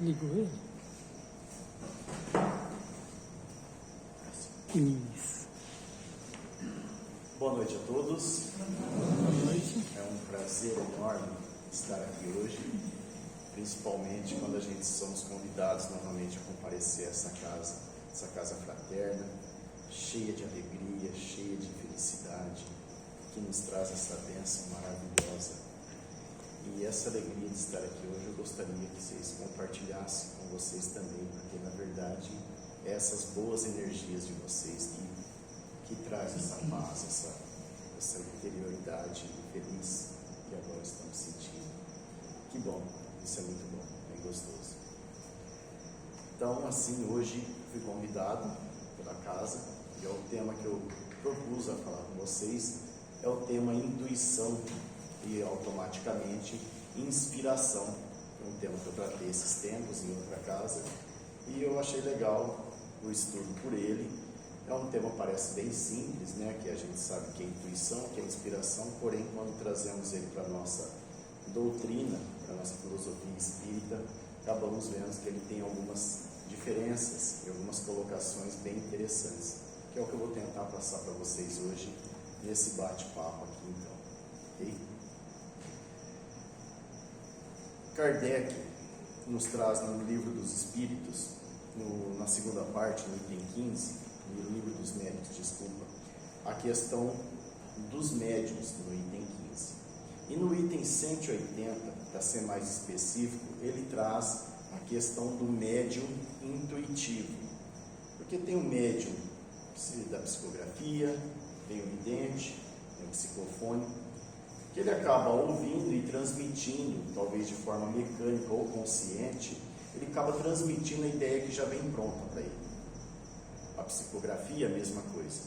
Ligou ele? Isso. Boa noite a todos. Boa noite. É um prazer enorme estar aqui hoje, principalmente quando a gente somos convidados novamente a comparecer a essa casa fraterna, cheia de alegria, cheia de felicidade, que nos traz essa bênção maravilhosa. E essa alegria de estar aqui hoje, eu gostaria que vocês compartilhassem com vocês também, porque na verdade essas boas energias de vocês que traz essa paz, essa interioridade feliz que agora estamos sentindo. Que bom, isso é muito bom, bem gostoso. Então, assim, hoje fui convidado pela casa e é o tema que eu propus a falar com vocês, é o tema intuição e automaticamente inspiração. É um tema que eu tratei esses tempos em outra casa e eu achei legal o estudo por ele. É um tema que parece bem simples, né? Que a gente sabe que é intuição, que é inspiração, porém quando trazemos ele para a nossa doutrina, para a nossa filosofia espírita, acabamos vendo que ele tem algumas diferenças e algumas colocações bem interessantes, que é o que eu vou tentar passar para vocês hoje nesse bate-papo aqui então. Okay? Kardec nos traz no Livro dos Espíritos, na segunda parte, no item 15, no Livro dos Médiuns, desculpa, a questão dos médiuns no item 15. E no item 180, para ser mais específico, ele traz a questão do médium intuitivo. Porque tem o médium da psicografia, tem o vidente, tem o psicofone, que ele acaba ouvindo e transmitindo, talvez de forma mecânica ou consciente, ele acaba transmitindo a ideia que já vem pronta para ele. A psicografia, a mesma coisa.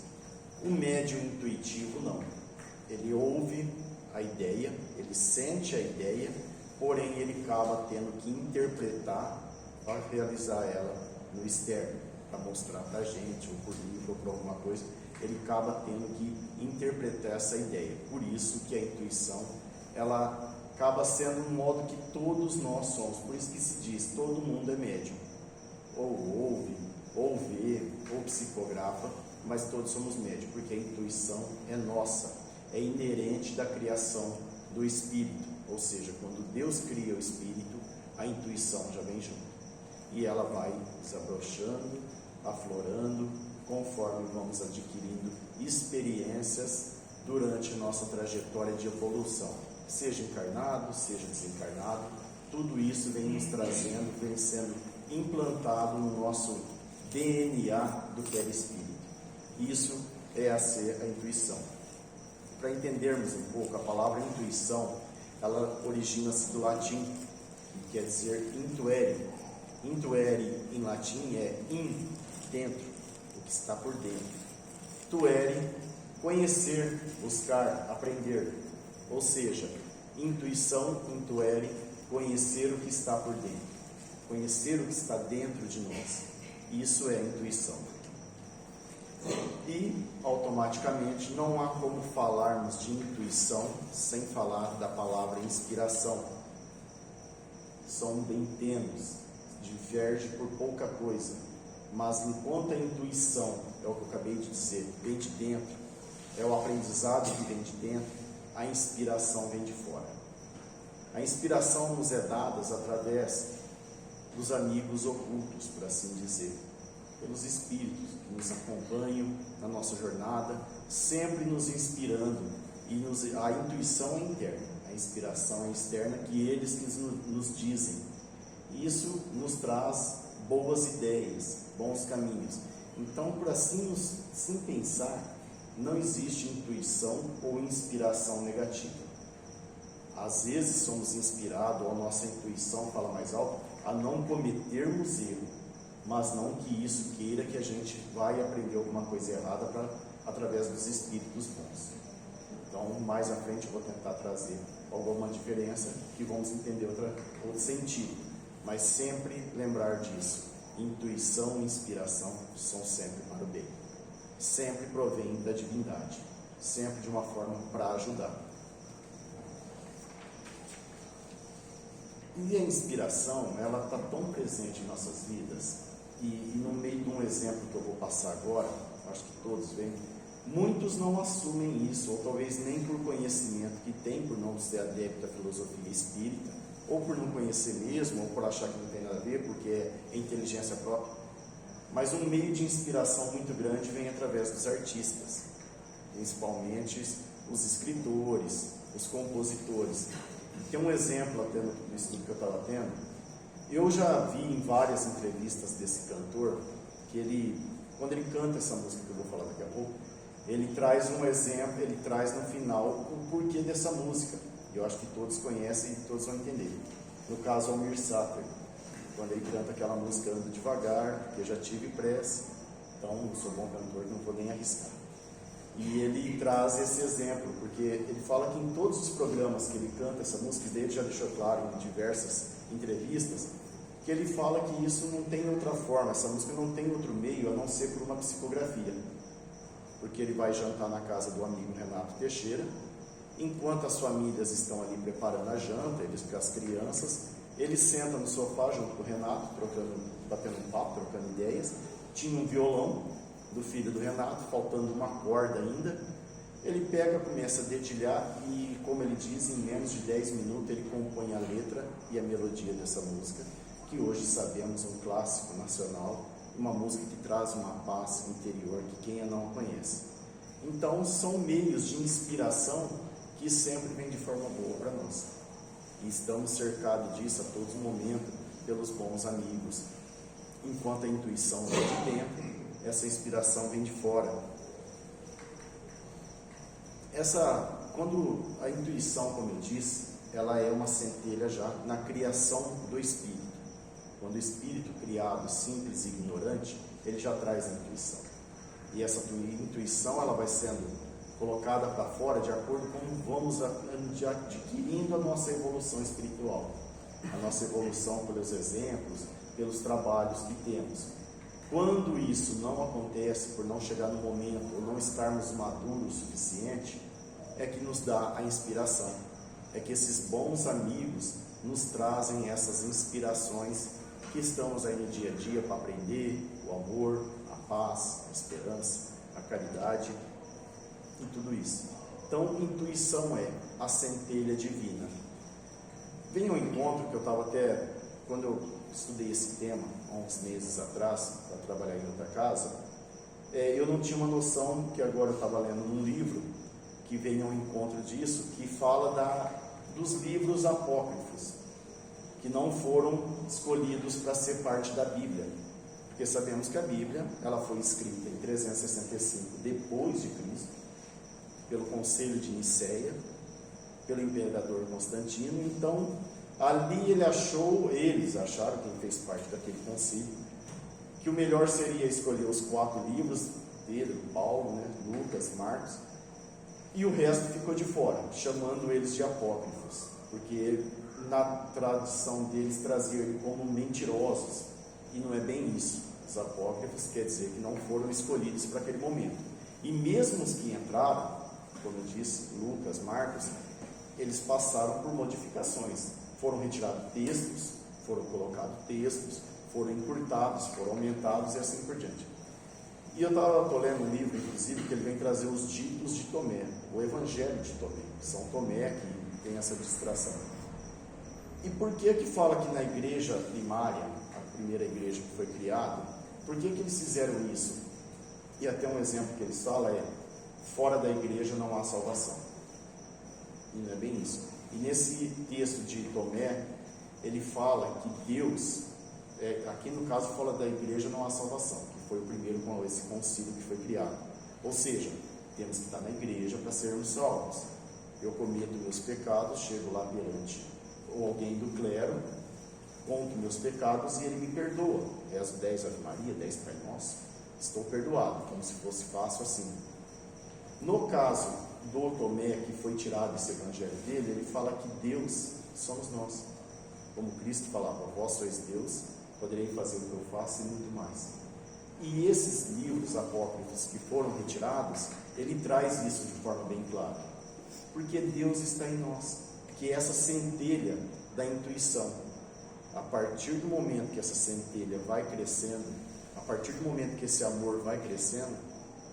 O médium intuitivo, não. Ele ouve a ideia, ele sente a ideia, porém ele acaba tendo que interpretar para realizar ela no externo, para mostrar para a gente, ou por livro, ou por alguma coisa. Ele acaba tendo que interpretar essa ideia. Por isso que a intuição, ela acaba sendo um modo que todos nós somos. Por isso que se diz, todo mundo é médium. Ou ouve, ou vê, ou psicografa, mas todos somos médios, porque a intuição é nossa, é inerente da criação do Espírito. Ou seja, quando Deus cria o Espírito, a intuição já vem junto. E ela vai desabrochando, aflorando, conforme vamos adquirindo experiências durante nossa trajetória de evolução, seja encarnado, seja desencarnado, tudo isso vem nos trazendo, vem sendo implantado no nosso DNA do perispírito. Isso é a intuição. Para entendermos um pouco, a palavra intuição, ela origina-se do latim, que quer dizer intuere. Intuere em latim é in, dentro, o que está por dentro. Tuere, conhecer, buscar, aprender. Ou seja, intuição, intuere, conhecer o que está por dentro. Conhecer o que está dentro de nós. Isso é intuição. E, automaticamente, não há como falarmos de intuição sem falar da palavra inspiração. São bem tênues, diverge por pouca coisa. Mas, enquanto a intuição, é o que eu acabei de dizer, vem de dentro, é o aprendizado que vem de dentro, a inspiração vem de fora. A inspiração nos é dada através dos amigos ocultos, por assim dizer, pelos espíritos que nos acompanham na nossa jornada, sempre nos inspirando, e a intuição é interna, a inspiração é externa, que eles nos dizem. Isso nos traz boas ideias, bons caminhos. Então, por assim pensar, não existe intuição ou inspiração negativa. Às vezes somos inspirados, ou a nossa intuição fala mais alto, a não cometermos erro, mas não que isso queira que a gente vai aprender alguma coisa errada através dos espíritos bons. Então, mais à frente eu vou tentar trazer alguma diferença que vamos entender outro sentido, mas sempre lembrar disso. Intuição e inspiração são sempre para o bem, sempre provém da divindade, sempre de uma forma para ajudar. E a inspiração, ela está tão presente em nossas vidas, e no meio de um exemplo que eu vou passar agora, acho que todos veem, muitos não assumem isso, ou talvez nem por conhecimento que tem, por não ser adepto à filosofia espírita, ou por não conhecer mesmo, ou por achar que não tem nada a ver, porque é inteligência própria. Mas um meio de inspiração muito grande vem através dos artistas, principalmente os escritores, os compositores. Tem um exemplo até no estudo que eu estava tendo. Eu já vi em várias entrevistas desse cantor, que ele, quando ele canta essa música que eu vou falar daqui a pouco, ele traz um exemplo, ele traz no final o porquê dessa música. Eu acho que todos conhecem e todos vão entender. No caso, Almir Sater, quando ele canta aquela música Ando Devagar, porque eu já tive pressa, então eu sou bom cantor, não vou nem arriscar. E ele traz esse exemplo, porque ele fala que em todos os programas que ele canta essa música, e daí ele já deixou claro em diversas entrevistas, que ele fala que isso não tem outra forma, essa música não tem outro meio a não ser por uma psicografia. Porque ele vai jantar na casa do amigo Renato Teixeira, enquanto as famílias estão ali preparando a janta, eles com as crianças, ele senta no sofá junto com o Renato, batendo um papo, trocando ideias. Tinha um violão do filho do Renato, faltando uma corda ainda. Ele pega, começa a dedilhar e, como ele diz, em menos de 10 minutos ele compõe a letra e a melodia dessa música, que hoje sabemos é um clássico nacional, uma música que traz uma paz interior que quem a não conhece. Então são meios de inspiração que sempre vem de forma boa para nós. E estamos cercados disso a todo momento pelos bons amigos. Enquanto a intuição vem de dentro, essa inspiração vem de fora. Quando a intuição, como eu disse, ela é uma centelha já na criação do espírito. Quando o espírito criado, simples e ignorante, ele já traz a intuição. E essa intuição ela vai sendo colocada para fora de acordo com como vamos adquirindo a nossa evolução espiritual. A nossa evolução pelos exemplos, pelos trabalhos que temos. Quando isso não acontece, por não chegar no momento, ou não estarmos maduros o suficiente, é que nos dá a inspiração. É que esses bons amigos nos trazem essas inspirações que estamos aí no dia a dia para aprender o amor, a paz, a esperança, a caridade e tudo isso. Então, intuição é a centelha divina. Vem ao encontro que eu estava até, quando eu estudei esse tema, há uns meses atrás, para trabalhar em outra casa, eu não tinha uma noção, que agora eu estava lendo um livro, que vem ao encontro disso, que fala dos livros apócrifos, que não foram escolhidos para ser parte da Bíblia, porque sabemos que a Bíblia ela foi escrita em 365 depois de Cristo, pelo Concílio de Nicéia, pelo imperador Constantino. Então ali eles acharam, quem fez parte daquele concílio, que o melhor seria escolher os 4 livros, Pedro, Paulo, Lucas, Marcos, e o resto ficou de fora, chamando eles de apócrifos, porque na tradição deles traziam ele como mentirosos, e não é bem isso. Os apócrifos quer dizer que não foram escolhidos para aquele momento, e mesmo os que entraram, como eu disse, Lucas, Marcos, eles passaram por modificações, foram retirados textos, foram colocados textos, foram encurtados, foram aumentados e assim por diante. E eu estou lendo um livro, inclusive, que ele vem trazer os ditos de Tomé, o Evangelho de Tomé, São Tomé, que tem essa distração. E por que fala que na igreja primária, a primeira igreja que foi criada, por que eles fizeram isso? E até um exemplo que eles falam é: fora da igreja não há salvação. E não é bem isso. E nesse texto de Tomé, ele fala que Deus, aqui no caso fala da igreja não há salvação, que foi o primeiro com esse concílio que foi criado. Ou seja, temos que estar na igreja para sermos salvos. Eu cometo meus pecados, chego lá perante alguém do clero, conto meus pecados e ele me perdoa. Rezo 10 Ave Maria, 10 Pai Nosso, estou perdoado, como se fosse fácil assim. No caso do Tomé, que foi tirado esse evangelho dele, ele fala que Deus somos nós. Como Cristo falava: vós sois Deus, poderei fazer o que eu faço e muito mais. E esses livros apócrifos que foram retirados, ele traz isso de forma bem clara. Porque Deus está em nós, que é essa centelha da intuição. A partir do momento que essa centelha vai crescendo, a partir do momento que esse amor vai crescendo,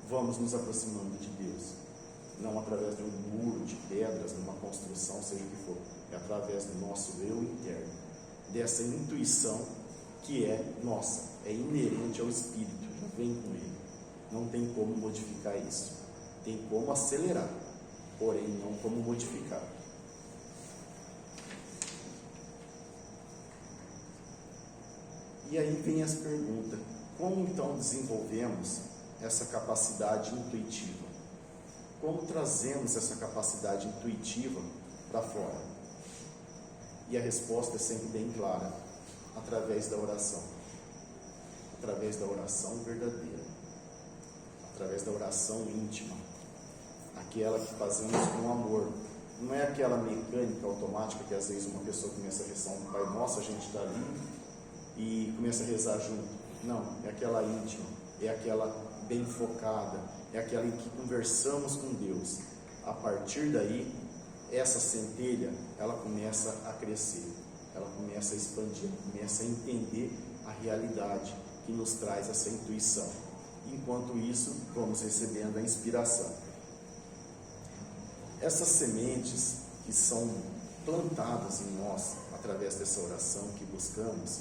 vamos nos aproximando de Deus. Não através de um muro de pedras, de uma construção, seja o que for. É através do nosso eu interno, dessa intuição que é nossa, é inerente ao Espírito, já vem com ele. Não tem como modificar isso. Tem como acelerar, porém não como modificar. E aí vem as perguntas: como então desenvolvemos essa capacidade intuitiva? Como trazemos essa capacidade intuitiva para fora? E a resposta é sempre bem clara: através da oração. Através da oração verdadeira. Através da oração íntima. Aquela que fazemos com amor. Não é aquela mecânica automática que às vezes uma pessoa começa a rezar um Pai Nosso, a gente está ali e começa a rezar junto. Não, é aquela íntima, é aquela bem focada, é aquela em que conversamos com Deus. A partir daí, essa centelha, ela começa a crescer, ela começa a expandir, começa a entender a realidade que nos traz essa intuição. Enquanto isso, vamos recebendo a inspiração. Essas sementes que são plantadas em nós, através dessa oração que buscamos,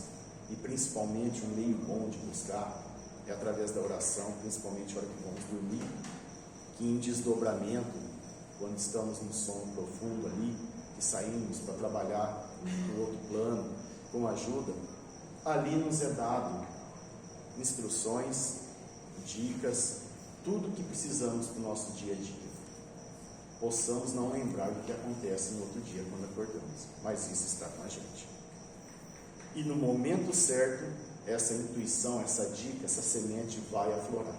e principalmente um meio bom de buscar, é através da oração, principalmente na hora que vamos dormir, que em desdobramento, quando estamos no sono profundo ali, que saímos para trabalhar no outro plano, com ajuda, ali nos é dado instruções, dicas, tudo o que precisamos para o nosso dia a dia. Possamos não lembrar do que acontece no outro dia quando acordamos, mas isso está com a gente. E no momento certo, essa intuição, essa dica, essa semente vai aflorar.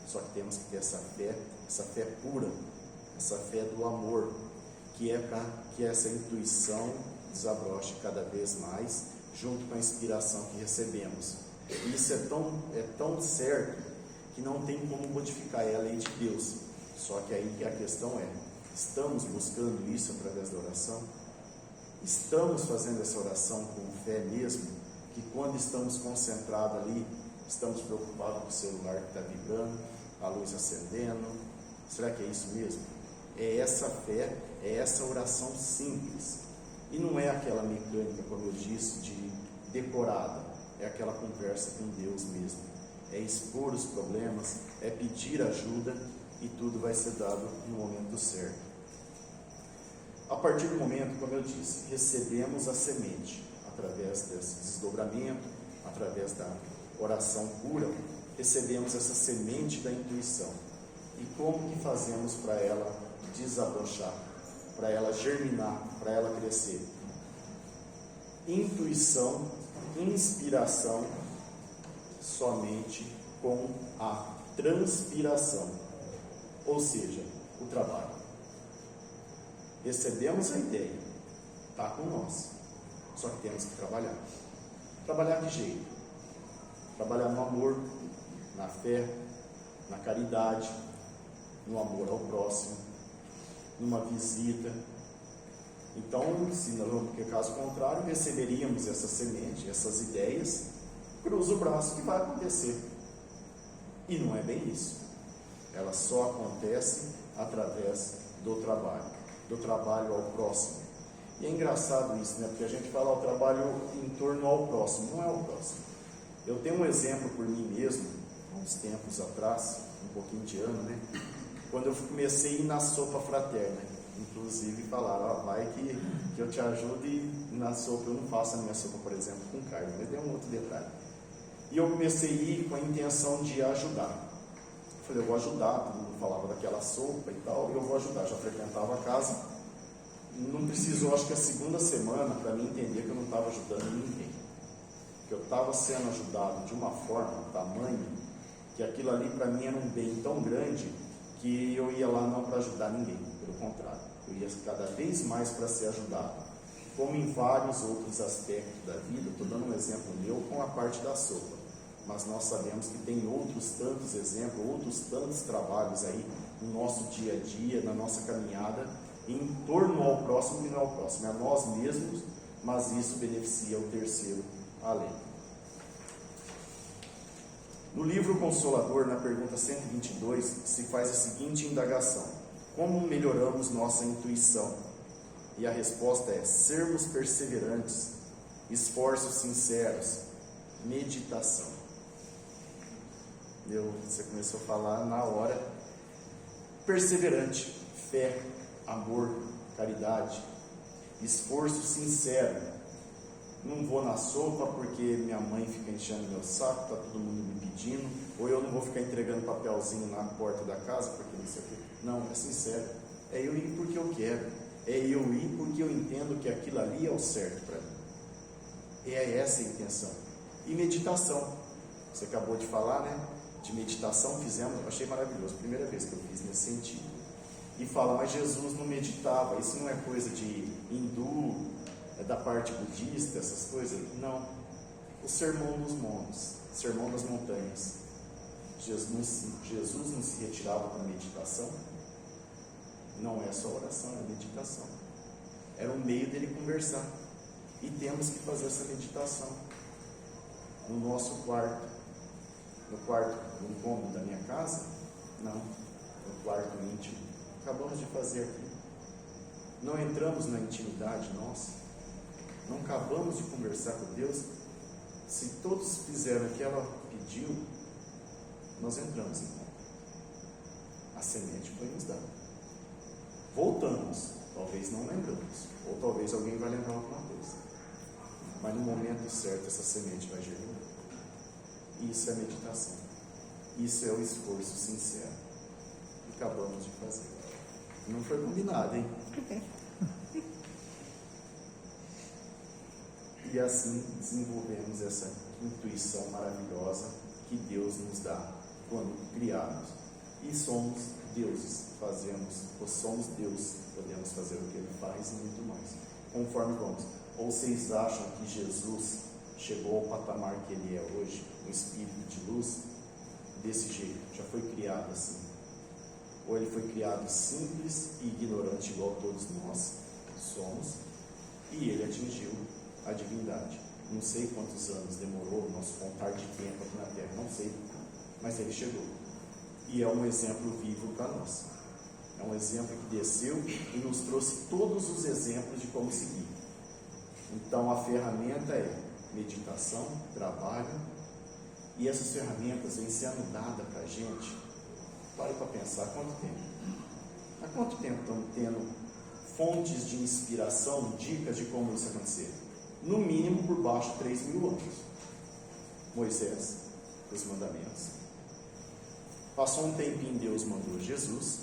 Só que temos que ter essa fé pura, essa fé do amor, que é para que essa intuição desabroche cada vez mais, junto com a inspiração que recebemos. E isso é tão certo que não tem como modificar, é a lei de Deus. Só que aí que a questão é: estamos buscando isso através da oração? Estamos fazendo essa oração com fé mesmo? Que quando estamos concentrados ali, estamos preocupados com o celular que está vibrando, a luz acendendo? Será que é isso mesmo? É essa fé, é essa oração simples. E não é aquela mecânica, como eu disse, de decorada. É aquela conversa com Deus mesmo. É expor os problemas, é pedir ajuda, e tudo vai ser dado no momento certo. A partir do momento, como eu disse, recebemos a semente, através desse desdobramento, através da oração pura, recebemos essa semente da intuição. E como que fazemos para ela desabrochar, para ela germinar, para ela crescer? Intuição, inspiração, somente com a transpiração, ou seja, o trabalho. Recebemos a ideia, está com nós, só que temos que trabalhar. Trabalhar de jeito? Trabalhar no amor, na fé, na caridade, no amor ao próximo, numa visita. Então, se não, porque caso contrário, receberíamos essa semente, essas ideias, cruza o braço que vai acontecer. E não é bem isso. Ela só acontece através do trabalho ao próximo. E é engraçado isso, né? Porque a gente fala o trabalho em torno ao próximo, não é ao próximo. Eu tenho um exemplo por mim mesmo, há uns tempos atrás, um pouquinho de ano, né? Quando eu comecei a ir na sopa fraterna, inclusive falaram, vai que eu te ajude na sopa. Eu não faço a minha sopa, por exemplo, com carne, mas tem um outro detalhe. E eu comecei a ir com a intenção de ajudar. Eu falei, eu vou ajudar, todo mundo falava daquela sopa e tal, eu vou ajudar. Já frequentava a casa, não precisou, acho que a segunda semana, para mim entender que eu não estava ajudando ninguém. Que eu estava sendo ajudado de uma forma, tamanho, que aquilo ali para mim era um bem tão grande, que eu ia lá não para ajudar ninguém, pelo contrário, eu ia cada vez mais para ser ajudado, como em vários outros aspectos da vida. Estou dando um exemplo meu com a parte da sopa, mas nós sabemos que tem outros tantos exemplos, outros tantos trabalhos aí no nosso dia a dia, na nossa caminhada, em torno ao próximo e não ao próximo, é a nós mesmos mas isso beneficia o terceiro, a lei. No livro Consolador, na pergunta 122, se faz a seguinte indagação: como melhoramos nossa intuição? E a resposta é: sermos perseverantes, esforços sinceros, meditação. Você começou a falar na hora. Perseverante, fé, amor, caridade, esforço sincero. Não vou na sopa porque minha mãe fica enchendo meu saco, está todo mundo me pedindo, ou eu não vou ficar entregando papelzinho na porta da casa porque não sei o quê. Não, é sincero. É eu ir porque eu quero. É eu ir porque eu entendo que aquilo ali é o certo para mim. É essa a intenção. E meditação. Você acabou de falar, né? De meditação fizemos, eu achei maravilhoso. Primeira vez que eu fiz nesse sentido. E fala, mas Jesus não meditava. Isso não é coisa de hindu, é da parte budista, essas coisas? Não. O sermão dos montes, sermão das montanhas. Jesus não se retirava para a meditação? Não é só oração, é meditação. Era um meio dele conversar. E temos que fazer essa meditação no nosso quarto. No quarto, no cômodo da minha casa? Não. No quarto íntimo. Acabamos de fazer aqui. Não entramos na intimidade nossa. Não acabamos de conversar com Deus. Se todos fizeram o que ela pediu, nós entramos em conta. A semente foi nos dada. Voltamos, talvez não lembramos, ou talvez alguém vai lembrar alguma coisa, mas no momento certo essa semente vai germinar. Isso é meditação, isso é o esforço sincero que acabamos de fazer. Não foi combinado, hein? E assim desenvolvemos essa intuição maravilhosa que Deus nos dá quando criados. E somos deuses, somos Deus, podemos fazer o que Ele faz e muito mais. Conforme vamos. Ou vocês acham que Jesus chegou ao patamar que Ele é hoje, um espírito de luz, desse jeito, já foi criado assim? Ou Ele foi criado simples e ignorante, igual todos nós somos, e Ele atingiu a divindade? Não sei quantos anos demorou o nosso contar de tempo aqui na Terra, não sei, mas Ele chegou. E é um exemplo vivo para nós. É um exemplo que desceu e nos trouxe todos os exemplos de como seguir. Então a ferramenta é meditação, trabalho, e essas ferramentas vêm sendo dadas para a gente. Pare para pensar, há quanto tempo? Há quanto tempo estamos tendo fontes de inspiração, dicas de como isso acontecer? No mínimo por baixo de 3.000 anos. Moisés, os mandamentos. Passou um tempinho, Deus mandou Jesus,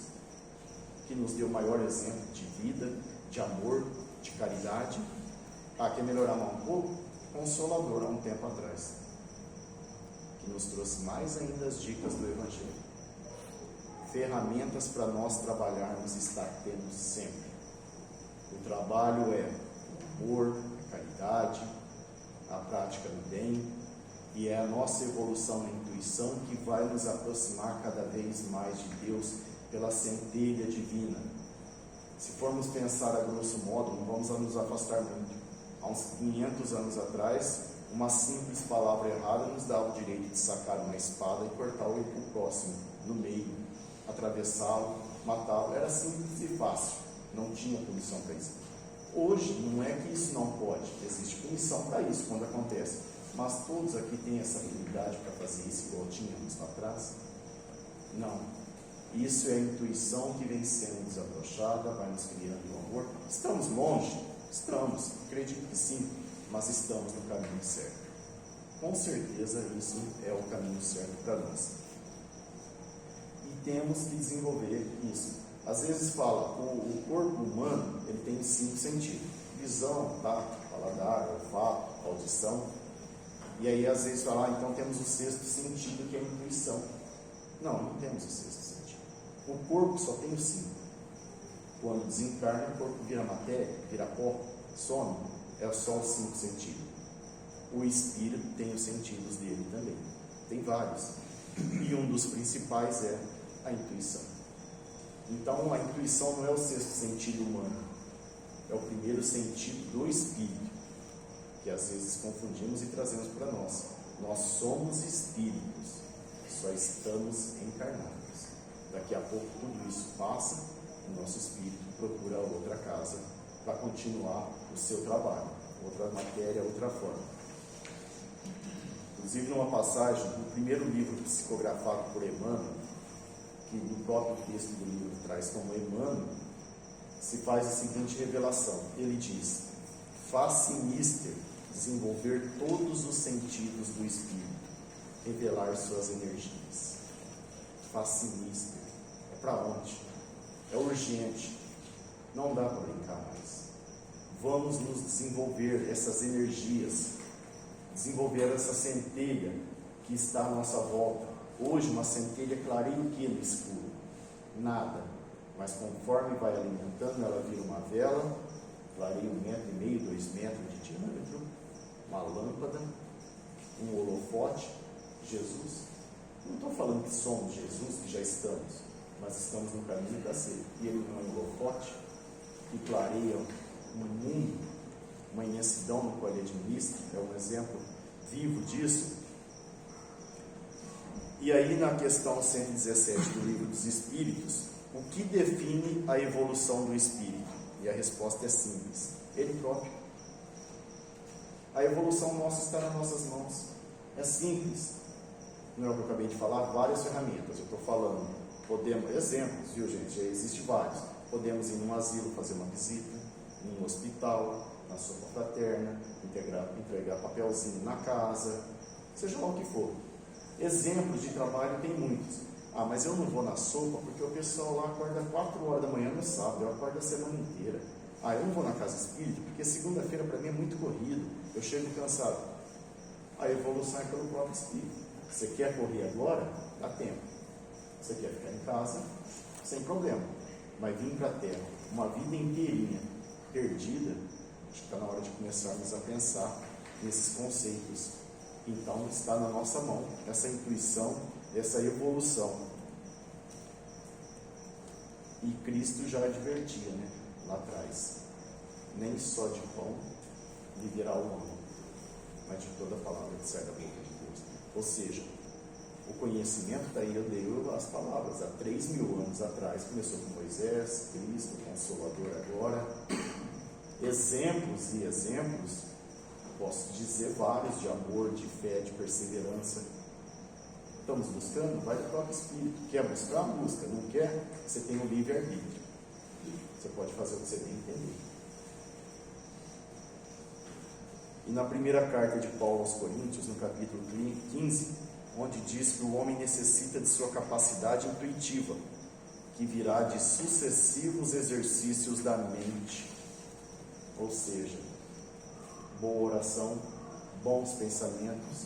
que nos deu o maior exemplo de vida, de amor, de caridade. Quer melhorar mais um pouco? Consolador, há um tempo atrás, que nos trouxe mais ainda as dicas do Evangelho. Ferramentas para nós trabalharmos está tendo sempre. O trabalho é amor, caridade, a prática do bem, e é a nossa evolução na intuição que vai nos aproximar cada vez mais de Deus pela centelha divina. Se formos pensar a grosso modo, não vamos nos afastar muito. Há uns 500 anos atrás, uma simples palavra errada nos dava o direito de sacar uma espada e cortar o próximo no meio, atravessá-lo, matá-lo. Era simples e fácil, não tinha punição para isso. Hoje, não é que isso não pode, existe punição para isso quando acontece. Mas todos aqui têm essa habilidade para fazer isso igual tínhamos lá atrás? Não. Isso é a intuição que vem sendo desabrochada, vai nos criando o amor. Estamos longe? Estamos, acredito que sim, mas estamos no caminho certo. Com certeza isso é o caminho certo para nós. E temos que desenvolver isso. Às vezes fala, o corpo humano ele tem 5 sentidos: visão, tato, paladar, olfato, audição. E aí às vezes fala, então temos o 6º sentido, que é a intuição. Não temos o 6º sentido. O corpo só tem os 5. Quando desencarna, o corpo vira matéria, vira pó, some, é só os 5 sentidos. O espírito tem os sentidos dele também, tem vários. E um dos principais é a intuição. Então a intuição não é o 6º sentido humano, é o primeiro sentido do espírito. que às vezes confundimos e trazemos para nós. Nós somos espíritos, só estamos encarnados. Daqui a pouco tudo isso passa, o nosso espírito procura outra casa para continuar o seu trabalho, outra matéria, outra forma. Inclusive, numa passagem, no primeiro livro psicografado por Emmanuel, que no próprio texto do livro traz como Emmanuel, se faz a seguinte revelação. Ele diz: faz-se mister desenvolver todos os sentidos do espírito, revelar suas energias. Faz-se mister. É para onde? É urgente. Não dá para brincar mais. Vamos nos desenvolver essas energias, desenvolver essa centelha que está à nossa volta. Hoje uma centelha clareia o que no escuro? Nada. Mas conforme vai alimentando, ela vira uma vela, clareia 1,5 metro, 2 metros de diâmetro, uma lâmpada, um holofote. Jesus. Não estou falando que somos Jesus, que já estamos, mas estamos no caminho para ser. E ele não é um holofote que clareia um mundo, uma imensidão no qual ele administra. É um exemplo vivo disso. E aí, na questão 117 do Livro dos Espíritos, o que define a evolução do espírito? E a resposta é simples: ele próprio. A evolução nossa está nas nossas mãos. É simples. Não é o que eu acabei de falar? Várias ferramentas. Eu estou falando, podemos, exemplos, viu gente? Já existe vários. Podemos ir num asilo fazer uma visita, num hospital, na sopa fraterna, entregar papelzinho na casa, seja lá o que for. Exemplos de trabalho tem muitos. Ah, mas eu não vou na sopa porque o pessoal lá acorda 4 horas da manhã no sábado, eu acordo a semana inteira. Ah, eu não vou na casa espírita porque segunda-feira para mim é muito corrido, eu chego cansado. A evolução é pelo próprio espírito. Você quer correr agora? Dá tempo. Você quer ficar em casa? Sem problema. Mas vir para a Terra, uma vida inteirinha perdida, acho que está na hora de começarmos a pensar nesses conceitos. Então está na nossa mão essa intuição, essa evolução. E Cristo já advertia, né, lá atrás: nem só de pão viverá o homem, mas de toda palavra que sai da boca de Deus. Ou seja, o conhecimento, daí eu dei as palavras, há 3.000 anos atrás, começou com Moisés, Cristo, o Consolador agora. Exemplos e exemplos, posso dizer vários, de amor, de fé, de perseverança. Estamos buscando? Vai do próprio Espírito. Quer buscar? Busca. Não quer? Você tem o livre-arbítrio. Você pode fazer o que você tem que entender. E na primeira carta de Paulo aos Coríntios, no capítulo 15, onde diz que o homem necessita de sua capacidade intuitiva, que virá de sucessivos exercícios da mente. Ou seja, boa oração, bons pensamentos,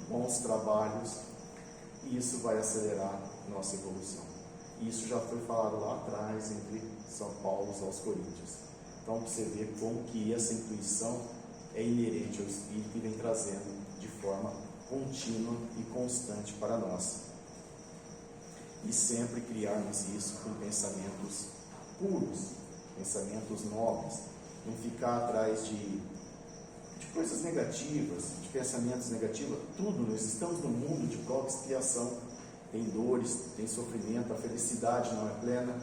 bons trabalhos, e isso vai acelerar nossa evolução. Isso já foi falado lá atrás entre São Paulo aos Coríntios. Então você vê como que essa intuição é inerente ao Espírito e vem trazendo de forma contínua e constante para nós. E sempre criarmos isso com pensamentos puros, pensamentos nobres, não ficar atrás de coisas negativas, de pensamentos negativos. Tudo, nós estamos no mundo de prova e expiação. Tem dores, tem sofrimento, a felicidade não é plena,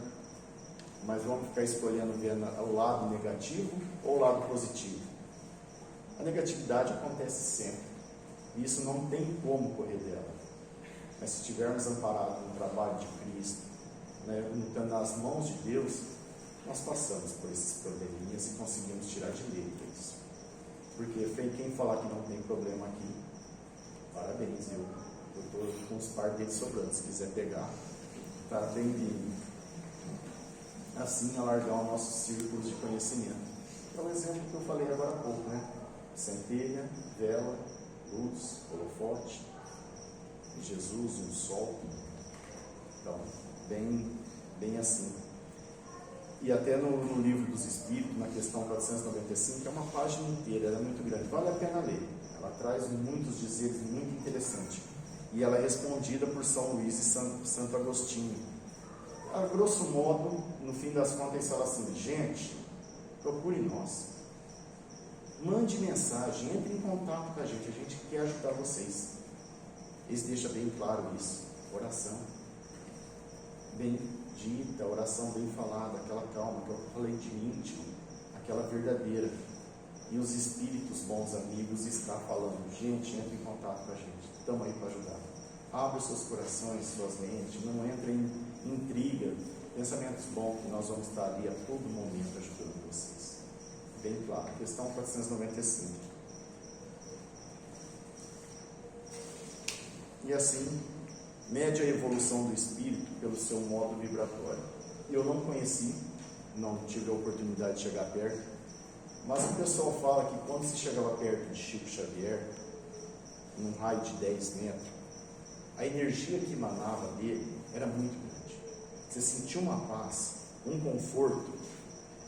mas vamos ficar escolhendo vendo o lado negativo ou o lado positivo. A negatividade acontece sempre, e isso não tem como correr dela. Mas se estivermos amparados no trabalho de Cristo, né, nas mãos de Deus, nós passamos por esses probleminhas e conseguimos tirar de letra isso. Porque quem falar que não tem problema aqui, parabéns, eu estou com os partes sobrando, se quiser pegar, está bem-vindo. Assim, alargar o nosso círculo de conhecimento. É o exemplo que eu falei agora há pouco, né? Centelha, vela, luz, holofote, Jesus, um sol. Então, bem assim. E até no livro dos Espíritos, na questão 495, é uma página inteira, ela é muito grande, vale a pena ler. Ela traz muitos dizeres muito interessantes. E ela é respondida por São Luís e Santo Agostinho. A grosso modo, no fim das contas, ele fala assim: gente, procure nós. Mande mensagem, entre em contato com a gente quer ajudar vocês. Eles deixam bem claro isso. Oração bem dita, oração bem falada, aquela calma que eu falei de íntimo, aquela verdadeira. E os espíritos bons amigos estão falando, gente, entre em contato com a gente, estamos aí para ajudar. Abra seus corações, suas mentes, não entre em intriga, pensamentos bons, que nós vamos estar ali a todo momento ajudando vocês. Bem claro, questão 495. E assim, mede a evolução do espírito pelo seu modo vibratório. Eu não conheci, não tive a oportunidade de chegar perto, mas o pessoal fala que quando se chegava perto de Chico Xavier, num raio de 10 metros, a energia que emanava dele era muito grande. Você sentia uma paz, um conforto,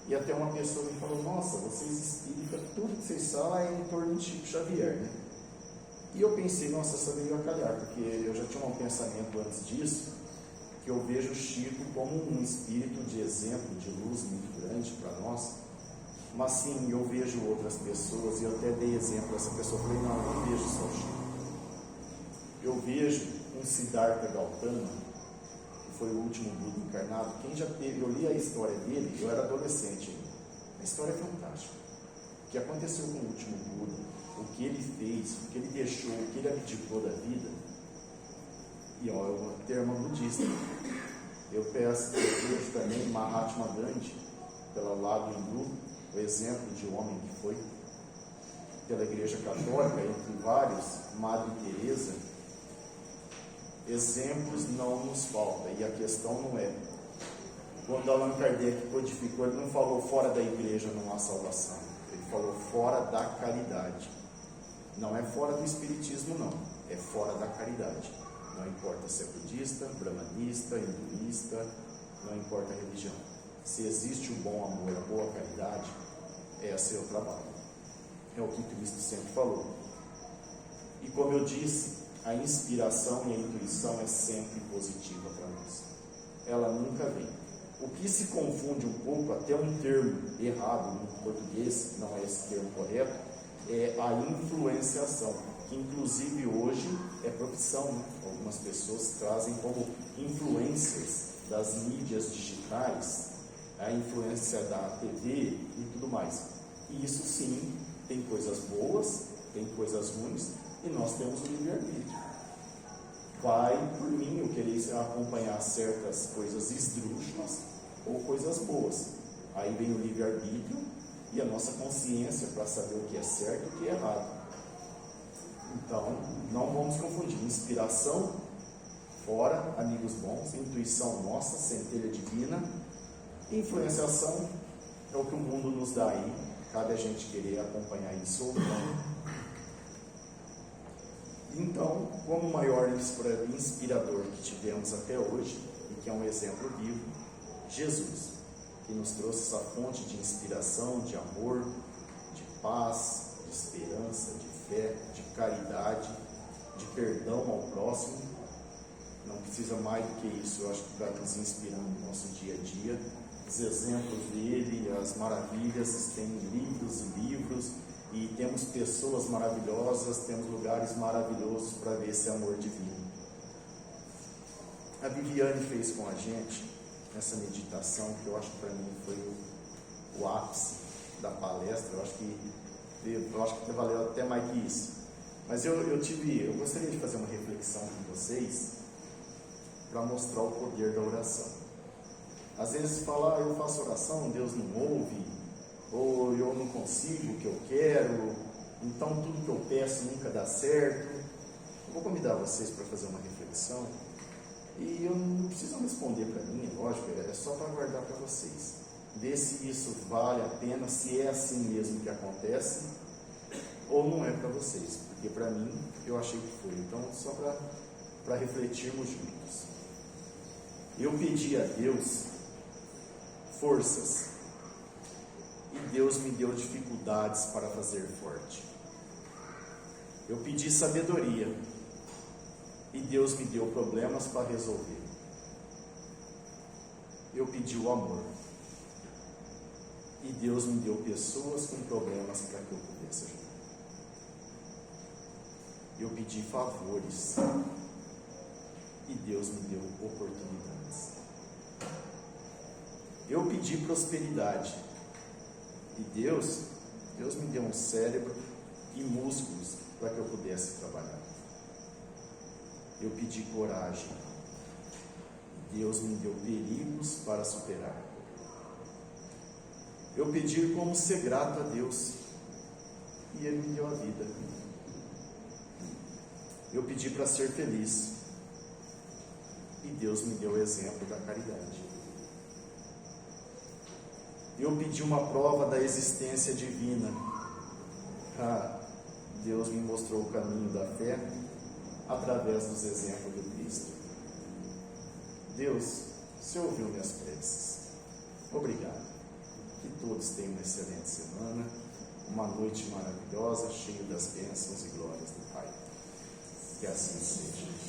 e até uma pessoa me falou, nossa, vocês espíritas, tudo que vocês falam é em torno de Chico Xavier, né? E eu pensei, nossa, essa veio a calhar, porque eu já tinha um pensamento antes disso, que eu vejo o Chico como um espírito de exemplo, de luz muito grande para nós, mas sim, eu vejo outras pessoas, e eu até dei exemplo a essa pessoa, eu falei, não, eu não vejo só o Chico. Eu vejo um Siddhartha Gautama, que foi o último Buda encarnado. Quem já teve, eu li a história dele, eu era adolescente ainda. A história é fantástica. O que aconteceu com o último Buda, o que ele fez, o que ele deixou, o que ele abdicou da vida. E ó, é um termo budista. Eu vejo também Mahatma Gandhi, pelo lado hindu, o exemplo de homem que foi, pela Igreja Católica, entre vários, Madre Teresa. Exemplos não nos faltam, e a questão não é, quando Allan Kardec codificou, ele não falou fora da igreja não há salvação, ele falou fora da caridade. Não é fora do espiritismo não, é fora da caridade. Não importa se é budista, brahmanista, hinduísta, não importa a religião. Se existe o bom amor, a boa caridade, é seu trabalho. É o que Cristo sempre falou. E como eu disse, a inspiração e a intuição é sempre positiva para nós. Ela nunca vem. O que se confunde um pouco, até um termo errado no português, não é esse termo correto, é a influenciação, que inclusive hoje é profissão, né? Algumas pessoas trazem como influências das mídias digitais, a influência da TV e tudo mais. E isso sim, tem coisas boas, tem coisas ruins, e nós temos o livre-arbítrio. Vai por mim eu querer acompanhar certas coisas esdrúxulas ou coisas boas. Aí vem o livre-arbítrio e a nossa consciência para saber o que é certo e o que é errado. Então, não vamos confundir inspiração, fora, amigos bons, intuição nossa, centelha divina, influenciação é o que o mundo nos dá aí, cabe a gente querer acompanhar isso ou não. Então, como o maior inspirador que tivemos até hoje, e que é um exemplo vivo, Jesus, que nos trouxe essa fonte de inspiração, de amor, de paz, de esperança, de fé, de caridade, de perdão ao próximo. Não precisa mais do que isso, eu acho que vai nos inspirando no nosso dia a dia. Os exemplos dele, as maravilhas, tem livros e livros, e temos pessoas maravilhosas, temos lugares maravilhosos para ver esse amor divino. A Viviane fez com a gente essa meditação, que eu acho que para mim foi o ápice da palestra. Eu acho que valeu até mais que isso. Mas eu gostaria de fazer uma reflexão com vocês para mostrar o poder da oração. Às vezes fala, eu faço oração, Deus não ouve, ou eu não consigo o que eu quero, então tudo que eu peço nunca dá certo. Eu vou convidar vocês para fazer uma reflexão, e eu não preciso responder para mim, lógico, é só para guardar para vocês. Ver se isso vale a pena, se é assim mesmo que acontece, ou não é para vocês, porque para mim, eu achei que foi. Então, só para refletirmos juntos. Eu pedi a Deus forças, e Deus me deu dificuldades para fazer forte. Eu pedi sabedoria, e Deus me deu problemas para resolver. Eu pedi o amor, e E Deus me deu pessoas com problemas para que eu pudesse ajudar. Eu pedi favores e Deus me deu oportunidades. Eu pedi prosperidade e Deus me deu um cérebro e músculos para que eu pudesse trabalhar. Eu pedi coragem e Deus me deu perigos para superar. Eu pedi como ser grato a Deus e Ele me deu a vida. Eu pedi para ser feliz e Deus me deu o exemplo da caridade. Eu pedi uma prova da existência divina. Deus me mostrou o caminho da fé através dos exemplos do Cristo. Deus, o Senhor ouviu minhas preces. Obrigado. Que todos tenham uma excelente semana, uma noite maravilhosa, cheia das bênçãos e glórias do Pai. Que assim seja.